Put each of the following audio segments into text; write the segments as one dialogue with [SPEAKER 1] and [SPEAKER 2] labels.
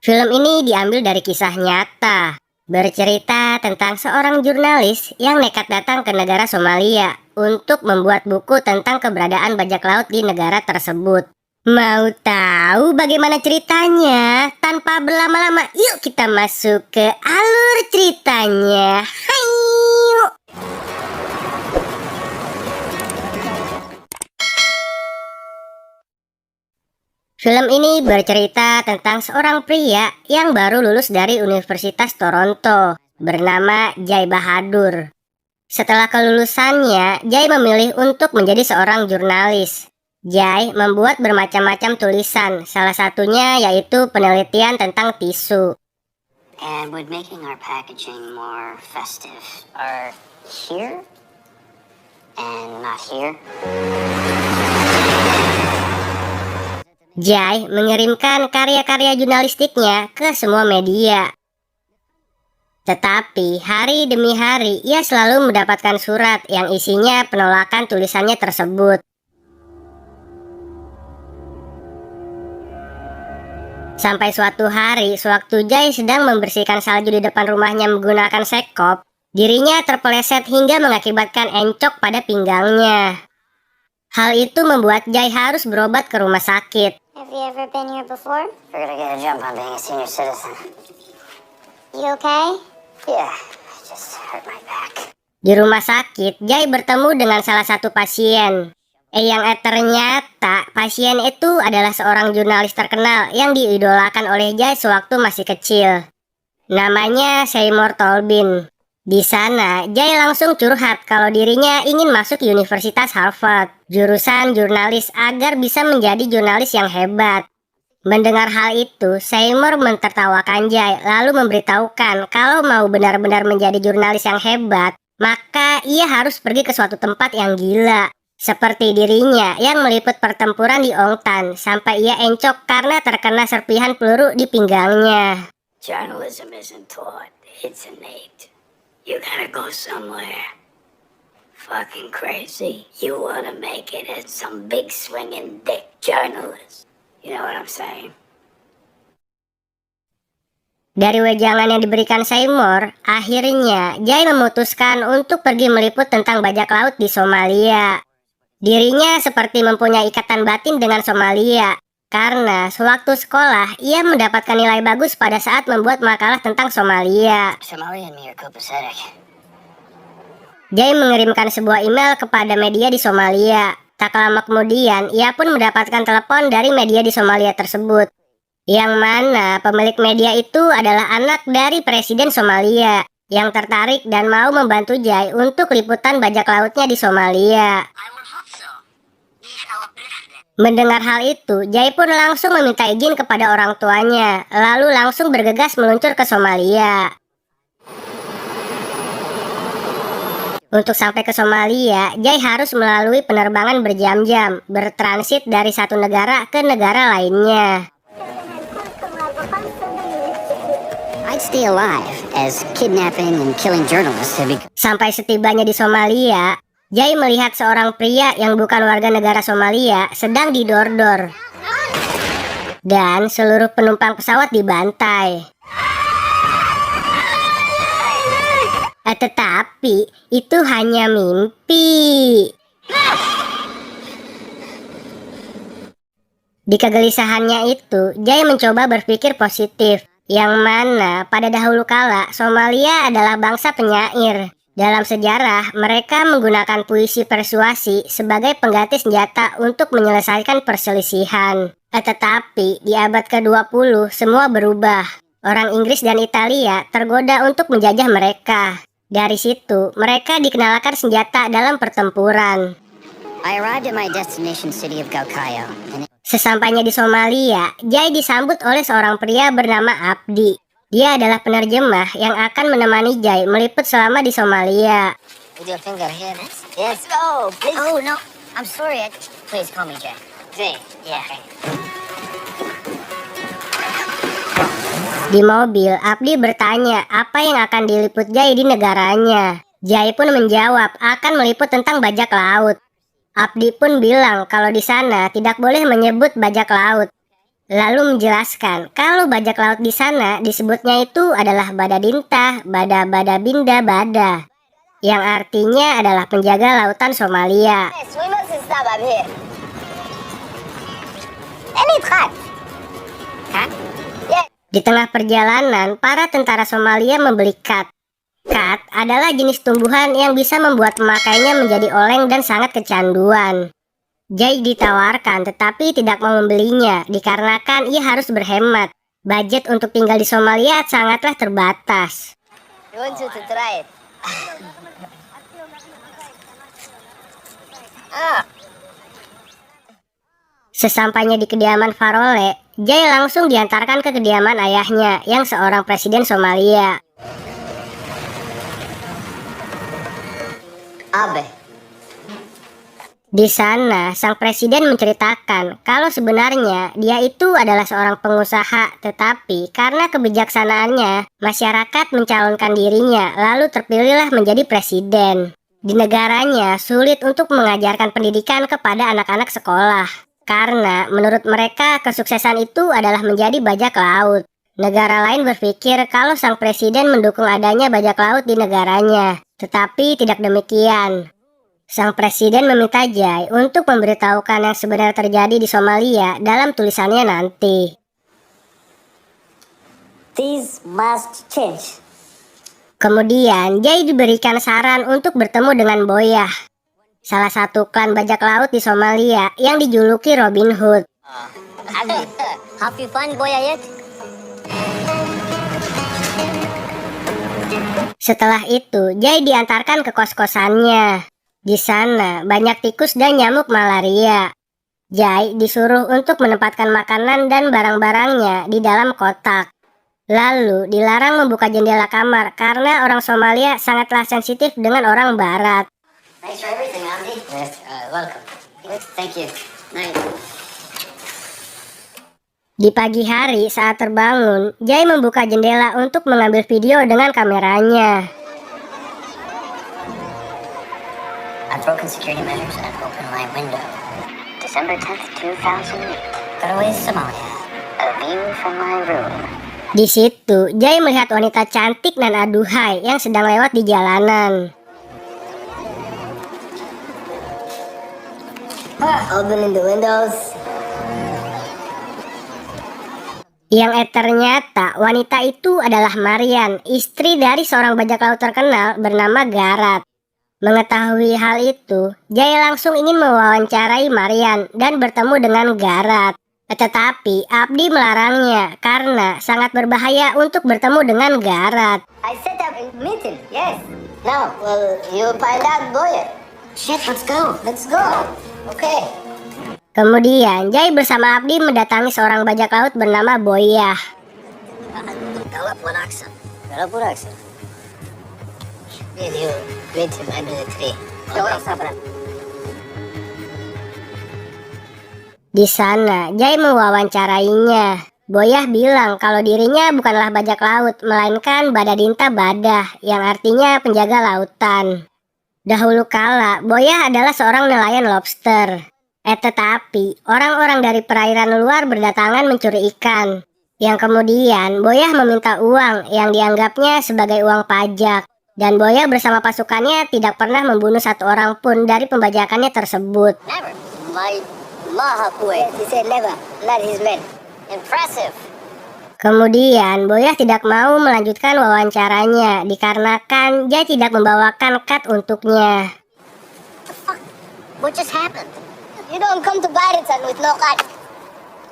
[SPEAKER 1] Film ini diambil dari kisah nyata, bercerita tentang seorang jurnalis yang nekat datang ke negara Somalia untuk membuat buku tentang keberadaan bajak laut di negara tersebut. Mau tahu bagaimana ceritanya? Tanpa berlama-lama, yuk kita masuk ke alur ceritanya. Hayu! Film ini bercerita tentang seorang pria yang baru lulus dari Universitas Toronto bernama Jai Bahadur. Setelah kelulusannya, Jai memilih untuk menjadi seorang jurnalis. Jai membuat bermacam-macam tulisan, salah satunya yaitu penelitian tentang tisu.
[SPEAKER 2] And with making our packaging more festive, are here and not here.
[SPEAKER 1] Jai mengirimkan karya-karya jurnalistiknya ke semua media. Tetapi hari demi hari ia selalu mendapatkan surat yang isinya penolakan tulisannya tersebut. Sampai suatu hari, sewaktu Jai sedang membersihkan salju di depan rumahnya menggunakan sekop, dirinya terpeleset hingga mengakibatkan encok pada pinggangnya. Hal itu membuat Jai harus berobat ke rumah sakit.
[SPEAKER 2] Have you ever been here before? Figured I'd get a jump on being a senior citizen. You okay? Yeah, I just hurt my back.
[SPEAKER 1] Di rumah sakit, Jai bertemu dengan salah satu pasien. Ternyata pasien itu adalah seorang jurnalis terkenal yang diidolakan oleh Jai sewaktu masih kecil. Namanya Seymour Tolbin. Di sana, Jai langsung curhat kalau dirinya ingin masuk Universitas Harvard, jurusan jurnalis agar bisa menjadi jurnalis yang hebat. Mendengar hal itu, Seymour mentertawakan Jai lalu memberitahukan kalau mau benar-benar menjadi jurnalis yang hebat, maka ia harus pergi ke suatu tempat yang gila. Seperti dirinya yang meliput pertempuran di Ong Tan sampai ia encok karena terkena serpihan peluru di pinggangnya.
[SPEAKER 2] Journalism isn't taught, it's innate. You gotta go somewhere. Fucking crazy. You wanna make it as some big swinging dick journalist. You know what I'm saying?
[SPEAKER 1] Dari wejangan yang diberikan Seymour, akhirnya Jai memutuskan untuk pergi meliput tentang bajak laut di Somalia. Dirinya seperti mempunyai ikatan batin dengan Somalia, karena sewaktu sekolah ia mendapatkan nilai bagus pada saat membuat makalah tentang Somalia.
[SPEAKER 2] Somalia and me are copacetic.
[SPEAKER 1] Jai mengirimkan sebuah email kepada media di Somalia. Tak lama kemudian, ia pun mendapatkan telepon dari media di Somalia tersebut, yang mana pemilik media itu adalah anak dari Presiden Somalia, yang tertarik dan mau membantu Jai untuk liputan bajak lautnya di Somalia. Mendengar hal itu, Jai pun langsung meminta izin kepada orang tuanya, lalu langsung bergegas meluncur ke Somalia. Untuk sampai ke Somalia, Jai harus melalui penerbangan berjam-jam, bertransit dari satu negara ke negara lainnya.
[SPEAKER 2] I'd stay alive as kidnapping and killing journalists have become.
[SPEAKER 1] Sampai setibanya di Somalia, Jai melihat seorang pria yang bukan warga negara Somalia sedang didor-dor. Dan seluruh penumpang pesawat dibantai. Tetapi itu hanya mimpi. Di kegelisahannya itu, Jai mencoba berpikir positif, yang mana pada dahulu kala Somalia adalah bangsa penyair. Dalam sejarah, mereka menggunakan puisi persuasi sebagai pengganti senjata untuk menyelesaikan perselisihan. Tetapi di abad ke-20 semua berubah. Orang Inggris dan Italia tergoda untuk menjajah mereka. Dari situ, mereka dikenalkan senjata dalam pertempuran.
[SPEAKER 2] I arrived at my destination city of Galkayo.
[SPEAKER 1] Sesampainya di Somalia, Jai disambut oleh seorang pria bernama Abdi. Dia adalah penerjemah yang akan menemani Jai meliput selama di Somalia.
[SPEAKER 2] With your finger here. Yes. Oh, please. Oh, no. I'm sorry. Please call me Jay. Jay. Yeah.
[SPEAKER 1] Di mobil, Abdi bertanya apa yang akan diliput Jai di negaranya. Jai pun menjawab akan meliput tentang bajak laut. Abdi pun bilang kalau di sana tidak boleh menyebut bajak laut. Lalu menjelaskan kalau bajak laut di sana disebutnya itu adalah Badadinta, Bada Binda Bada, yang artinya adalah penjaga lautan Somalia.
[SPEAKER 2] Yes, we must stop up here. Any cut? Cut? Yeah.
[SPEAKER 1] Di tengah perjalanan, para tentara Somalia membeli kat. Kat adalah jenis tumbuhan yang bisa membuat pemakainya menjadi oleng dan sangat kecanduan. Jai ditawarkan tetapi tidak mau membelinya dikarenakan ia harus berhemat. Budget untuk tinggal di Somalia sangatlah terbatas.
[SPEAKER 2] You want to try it? Ah,
[SPEAKER 1] Sesampainya di kediaman Farole, Jai langsung diantarkan ke kediaman ayahnya yang seorang presiden Somalia.
[SPEAKER 2] Abe.
[SPEAKER 1] Di sana, sang presiden menceritakan kalau sebenarnya dia itu adalah seorang pengusaha, tetapi karena kebijaksanaannya, masyarakat mencalonkan dirinya, lalu terpilihlah menjadi presiden. Di negaranya, sulit untuk mengajarkan pendidikan kepada anak-anak sekolah, karena menurut mereka kesuksesan itu adalah menjadi bajak laut. Negara lain berpikir kalau sang presiden mendukung adanya bajak laut di negaranya, tetapi tidak demikian. Sang presiden meminta Jai untuk memberitahukan yang sebenarnya terjadi di Somalia dalam tulisannya nanti.
[SPEAKER 2] These must change.
[SPEAKER 1] Kemudian Jai diberikan saran untuk bertemu dengan Boyah, salah satu klan bajak laut di Somalia yang dijuluki Robin Hood.
[SPEAKER 2] Have you found Boya yet?
[SPEAKER 1] Setelah itu Jai diantarkan ke kos-kosannya. Di sana banyak tikus dan nyamuk malaria. Jai disuruh untuk menempatkan makanan dan barang-barangnya di dalam kotak. Lalu dilarang membuka jendela kamar karena orang Somalia sangatlah sensitif dengan orang Barat.
[SPEAKER 2] Thanks for everything, Abdi. Yes, welcome. Thank you. Night.
[SPEAKER 1] Di pagi hari saat terbangun, Jai membuka jendela untuk mengambil video dengan kameranya.
[SPEAKER 2] I've broken security measures and opened my window. December 10th, 2008. Garowe, Somalia. A view from my room.
[SPEAKER 1] Di situ, Jai melihat wanita cantik dan aduhai yang sedang lewat di jalanan.
[SPEAKER 2] Opening the windows.
[SPEAKER 1] Yang ternyata wanita itu adalah Marian, istri dari seorang bajak laut terkenal bernama Garat. Mengetahui hal itu, Jai langsung ingin mewawancarai Marian dan bertemu dengan Garat. Tetapi Abdi melarangnya karena sangat berbahaya untuk bertemu dengan Garat.
[SPEAKER 2] I set up a meeting, yes. Now, well, you find out Boya. Shit, let's go. Let's go. Okay.
[SPEAKER 1] Kemudian Jai bersama Abdi mendatangi seorang bajak laut bernama Boyah.
[SPEAKER 2] Galap Wanaksan. Galap Wanaksan. You greet him under the tree.
[SPEAKER 1] Di sana, Jai mewawancarainya. Boyah bilang kalau dirinya bukanlah bajak laut, melainkan Badadinta Badah, yang artinya penjaga lautan. Dahulu kala, Boyah adalah seorang nelayan lobster. Tetapi, orang-orang dari perairan luar berdatangan mencuri ikan. Yang kemudian, Boyah meminta uang yang dianggapnya sebagai uang pajak. Dan Boyah bersama pasukannya tidak pernah membunuh satu orang pun dari pembajakannya tersebut.
[SPEAKER 2] Never. My Mahapue. He said never. Not his men. Impressive.
[SPEAKER 1] Kemudian Boyah tidak mau melanjutkan wawancaranya dikarenakan dia tidak membawakan kat untuknya.
[SPEAKER 2] Fuck. What just happened? You don't come to Barisan with no cut.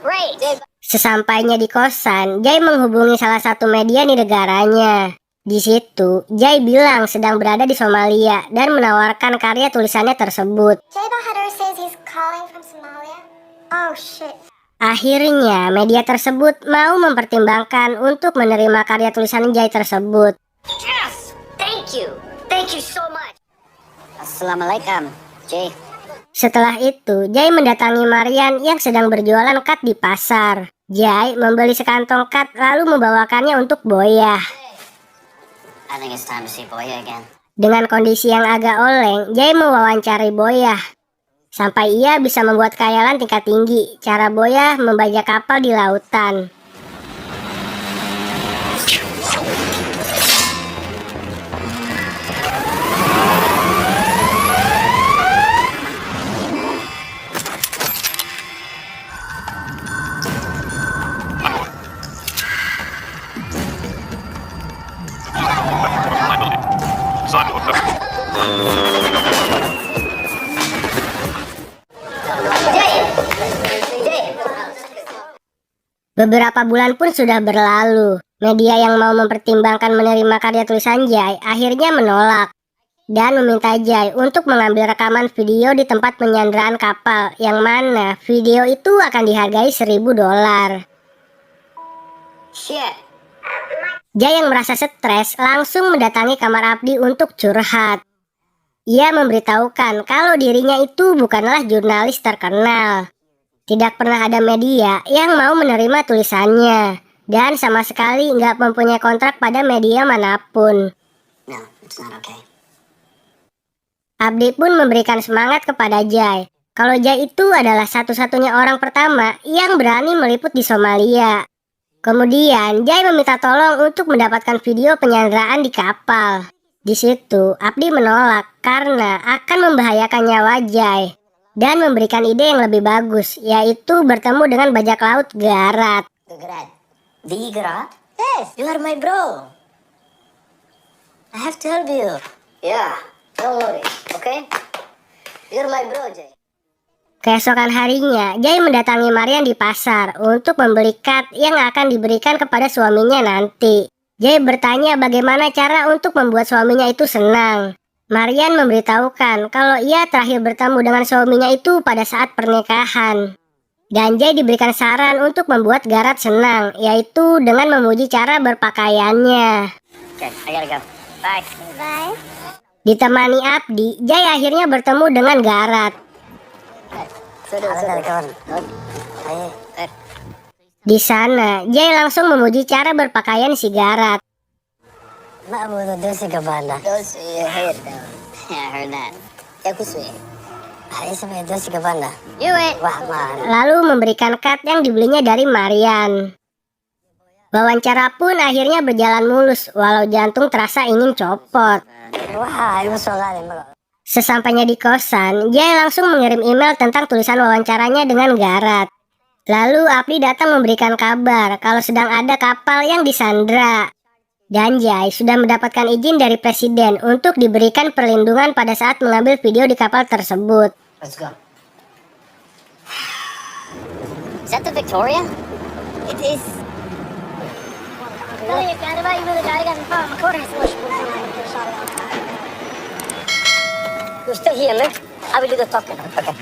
[SPEAKER 2] Great.
[SPEAKER 1] Sesampainya di kosan, Jai menghubungi salah satu media di negaranya. Di situ, Jai bilang sedang berada di Somalia dan menawarkan karya tulisannya tersebut.
[SPEAKER 3] Jay Bahadur says he's calling from Somalia. Oh shit.
[SPEAKER 1] Akhirnya, media tersebut mau mempertimbangkan untuk menerima karya tulisan Jai tersebut.
[SPEAKER 2] Yes. Thank you. Thank you so much. Assalamualaikum, Jay.
[SPEAKER 1] Setelah itu, Jai mendatangi Marian yang sedang berjualan kat di pasar. Jai membeli sekantong kat lalu membawakannya untuk Boyah.
[SPEAKER 2] I think it's time to see Boya again.
[SPEAKER 1] Dengan kondisi yang agak oleng, Jai mewawancari Boyah. sampai ia bisa membuat khayalan tingkat tinggi, cara Boyah membajak kapal di lautan. Beberapa bulan pun sudah berlalu. Media yang mau mempertimbangkan menerima karya tulisan Jay akhirnya menolak dan meminta Jay untuk mengambil rekaman video di tempat penyanderaan kapal, yang mana video itu akan dihargai $1.000.
[SPEAKER 2] Shit.
[SPEAKER 1] Jay yang merasa stres langsung mendatangi kamar Abdi untuk curhat. Ia memberitahukan kalau dirinya itu bukanlah jurnalis terkenal. Tidak pernah ada media yang mau menerima tulisannya, dan sama sekali nggak mempunyai kontrak pada media manapun.
[SPEAKER 2] No, it's not okay.
[SPEAKER 1] Abdi pun memberikan semangat kepada Jay. Kalau Jay itu adalah satu-satunya orang pertama yang berani meliput di Somalia. Kemudian Jay meminta tolong untuk mendapatkan video penyanderaan di kapal. Di situ Abdi menolak karena akan membahayakan nyawa Jay dan memberikan ide yang lebih bagus, yaitu bertemu dengan bajak laut Garat.
[SPEAKER 2] Garat? Yes, you are my bro. I have to help you. Yeah, don't worry, okay? You're my bro, Jay.
[SPEAKER 1] Keesokan harinya, Jay mendatangi Marian di pasar untuk membeli cut yang akan diberikan kepada suaminya nanti. Jay bertanya bagaimana cara untuk membuat suaminya itu senang. Marian memberitahukan kalau ia terakhir bertemu dengan suaminya itu pada saat pernikahan. Dan Jay diberikan saran untuk membuat Garat senang, yaitu dengan memuji cara berpakaiannya.
[SPEAKER 2] Okay, I gotta go. Bye.
[SPEAKER 3] Bye.
[SPEAKER 1] Ditemani Abdi, Jay akhirnya bertemu dengan Garat. Di sana, Jay langsung memuji cara berpakaian si Garat.
[SPEAKER 2] Ma'budu dosi gabana. Dosi, you heard that. Yeah, I heard that. Ya kuswe. Isa may dosi gabana. You wait. Wah, man.
[SPEAKER 1] Lalu memberikan cut yang dibelinya dari Marian. Wawancara pun akhirnya berjalan mulus, walau jantung terasa ingin copot.
[SPEAKER 2] Wah, itu soalnya.
[SPEAKER 1] Sesampainya di kosan, Jay langsung mengirim email tentang tulisan wawancaranya dengan Garat. Lalu Abdi datang memberikan kabar kalau sedang ada kapal yang disandra. Dan Jay sudah mendapatkan izin dari presiden untuk diberikan perlindungan pada saat mengambil video di kapal tersebut.
[SPEAKER 2] Let's go. Is that the Victoria? It is. You're still here, man. I will do the talking. Okay.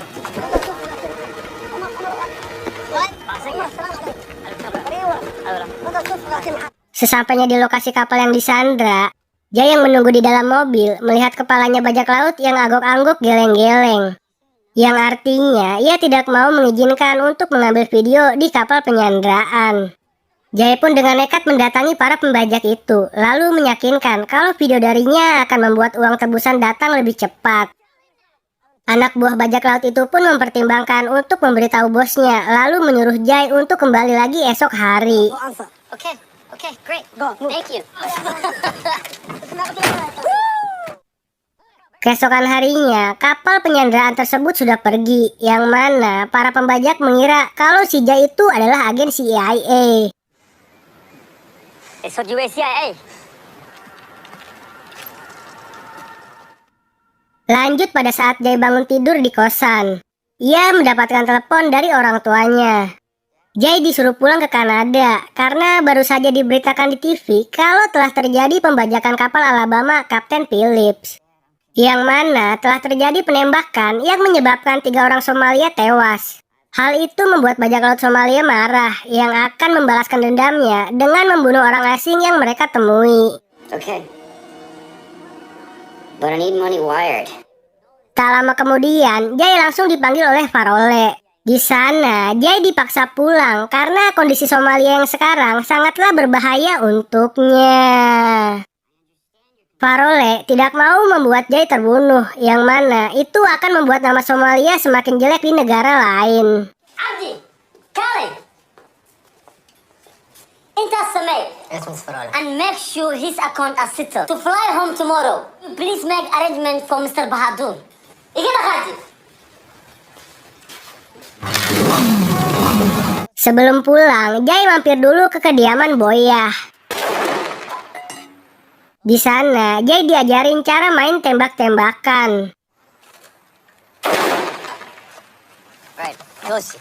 [SPEAKER 1] Sesampainya di lokasi kapal yang disandra, Jay yang menunggu di dalam mobil melihat kepalanya bajak laut yang angguk-angguk geleng-geleng. Yang artinya ia tidak mau mengizinkan untuk mengambil video di kapal penyanderaan. Jay pun dengan nekat mendatangi para pembajak itu, lalu meyakinkan kalau video darinya akan membuat uang tebusan datang lebih cepat. Anak buah bajak laut itu pun mempertimbangkan untuk memberitahu bosnya, lalu menyuruh Jay untuk kembali lagi esok hari.
[SPEAKER 2] Okay, great. Go. Thank you.
[SPEAKER 1] Keesokan harinya, kapal penyanderaan tersebut sudah pergi, yang mana para pembajak mengira kalau si Jay itu adalah agen CIA.
[SPEAKER 2] So you CIA?
[SPEAKER 1] Lanjut pada saat Jay bangun tidur di kosan. Ia mendapatkan telepon dari orang tuanya. Jay disuruh pulang ke Kanada karena baru saja diberitakan di TV kalau telah terjadi pembajakan kapal Alabama Kapten Phillips. Yang mana telah terjadi penembakan yang menyebabkan 3 orang Somalia tewas. Hal itu membuat bajak laut Somalia marah yang akan membalaskan dendamnya dengan membunuh orang asing yang mereka temui.
[SPEAKER 2] Okay. But I need money wired.
[SPEAKER 1] Tak lama kemudian, Jay langsung dipanggil oleh Farole. Di sana, Jay dipaksa pulang karena kondisi Somalia yang sekarang sangatlah berbahaya untuknya. Farole tidak mau membuat Jai terbunuh, yang mana itu akan membuat nama Somalia semakin jelek di negara lain.
[SPEAKER 2] Abdi, Khalid, Inta Samay, and make sure his account is settled. To fly home tomorrow, please make arrangement for Mr. Bahadur. Ikut Haji.
[SPEAKER 1] Sebelum pulang, Jai mampir dulu ke kediaman Boyah. Di sana, Jai diajarin cara main tembak-tembakan.
[SPEAKER 2] Right, Yoshi.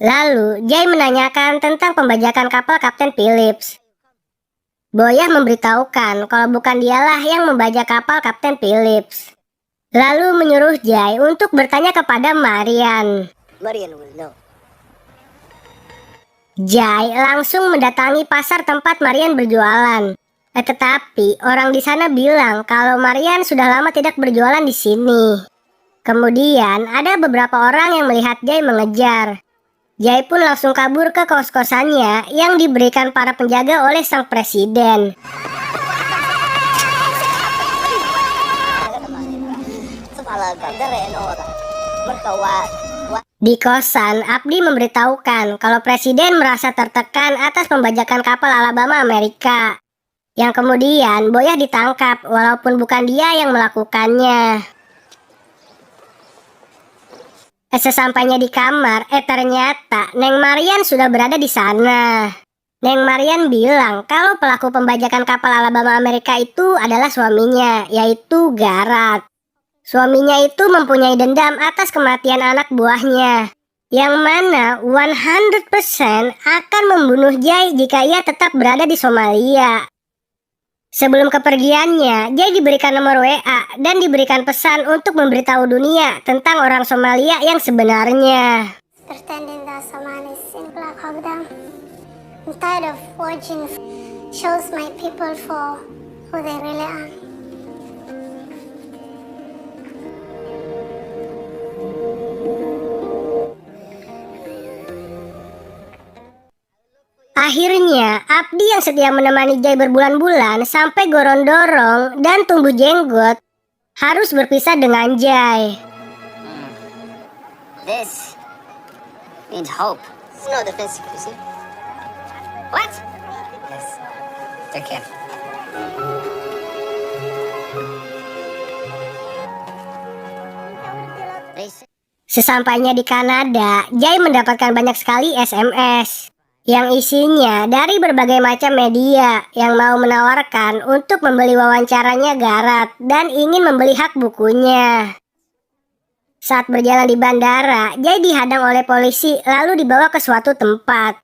[SPEAKER 1] Lalu, Jai menanyakan tentang pembajakan kapal Kapten Phillips. Boyah memberitahukan kalau bukan dialah yang membajak kapal Kapten Phillips. Lalu menyuruh Jai untuk bertanya kepada Marian.
[SPEAKER 2] Marian will know.
[SPEAKER 1] Jai langsung mendatangi pasar tempat Marian berjualan. Tetapi orang di sana bilang kalau Marian sudah lama tidak berjualan di sini. Kemudian ada beberapa orang yang melihat Jai mengejar. Jai pun langsung kabur ke kos-kosannya yang diberikan para penjaga oleh sang presiden. Di kosan, Abdi memberitahukan kalau presiden merasa tertekan atas pembajakan kapal Alabama Amerika. Yang kemudian Boyah ditangkap walaupun bukan dia yang melakukannya. Sesampainya di kamar, ternyata Neng Marian sudah berada di sana. Neng Marian bilang kalau pelaku pembajakan kapal Alabama Amerika itu adalah suaminya, yaitu Garat. Suaminya itu mempunyai dendam atas kematian anak buahnya, yang mana 100% akan membunuh Jai jika ia tetap berada di Somalia. Sebelum kepergiannya, Jai diberikan nomor WA dan diberikan pesan untuk memberitahu dunia tentang orang Somalia yang sebenarnya.
[SPEAKER 3] Pretending that Somalis in Black Hawk Dam. I'm tired of watching shows my people for who they really are.
[SPEAKER 1] Akhirnya, Abdi yang setia menemani Jai berbulan-bulan sampai gorong-dorong dan tumbuh jenggot harus berpisah dengan Jai.
[SPEAKER 2] This means hope. It's no defense, you see. What? Yes. Take care.
[SPEAKER 1] Sesampainya di Kanada, Jai mendapatkan banyak sekali SMS yang isinya dari berbagai macam media yang mau menawarkan untuk membeli wawancaranya Garat dan ingin membeli hak bukunya. Saat berjalan di bandara, Jai dihadang oleh polisi lalu dibawa ke suatu tempat.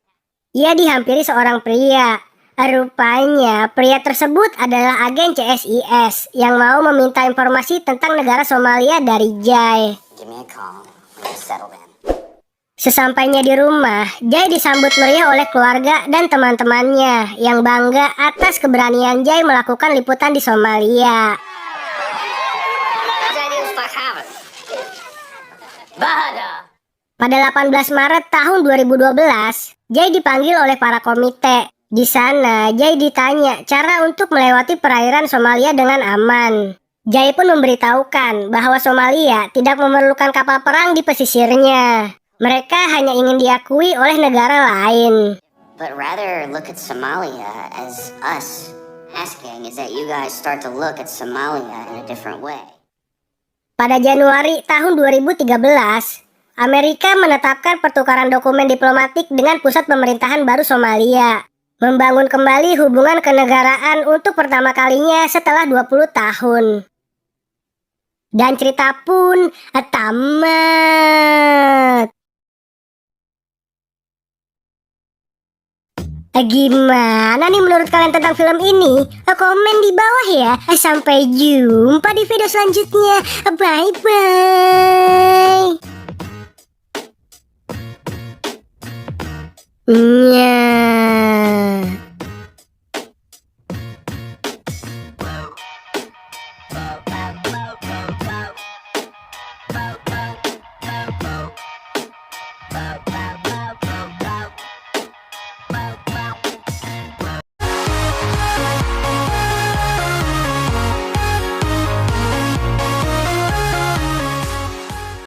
[SPEAKER 1] Ia dihampiri seorang pria. Rupanya pria tersebut adalah agen CSIS yang mau meminta informasi tentang negara Somalia dari Jai.
[SPEAKER 2] Give me a call when you settle in.
[SPEAKER 1] Sesampainya di rumah, Jai disambut meriah oleh keluarga dan teman-temannya yang bangga atas keberanian Jai melakukan liputan di Somalia. Pada 18 Maret tahun 2012, Jai dipanggil oleh para komite. Di sana, Jai ditanya cara untuk melewati perairan Somalia dengan aman. Jai pun memberitahukan bahwa Somalia tidak memerlukan kapal perang di pesisirnya. Mereka hanya ingin diakui oleh negara lain.
[SPEAKER 2] But rather look at Somalia as us asking is that you guys start to look at Somalia in a different way.
[SPEAKER 1] Pada Januari tahun 2013, Amerika menetapkan pertukaran dokumen diplomatik dengan pusat pemerintahan baru Somalia, membangun kembali hubungan kenegaraan untuk pertama kalinya setelah 20 tahun. Dan cerita pun tamat. Gimana nih menurut kalian tentang film ini? Komen di bawah ya. Sampai jumpa di video selanjutnya. Bye bye.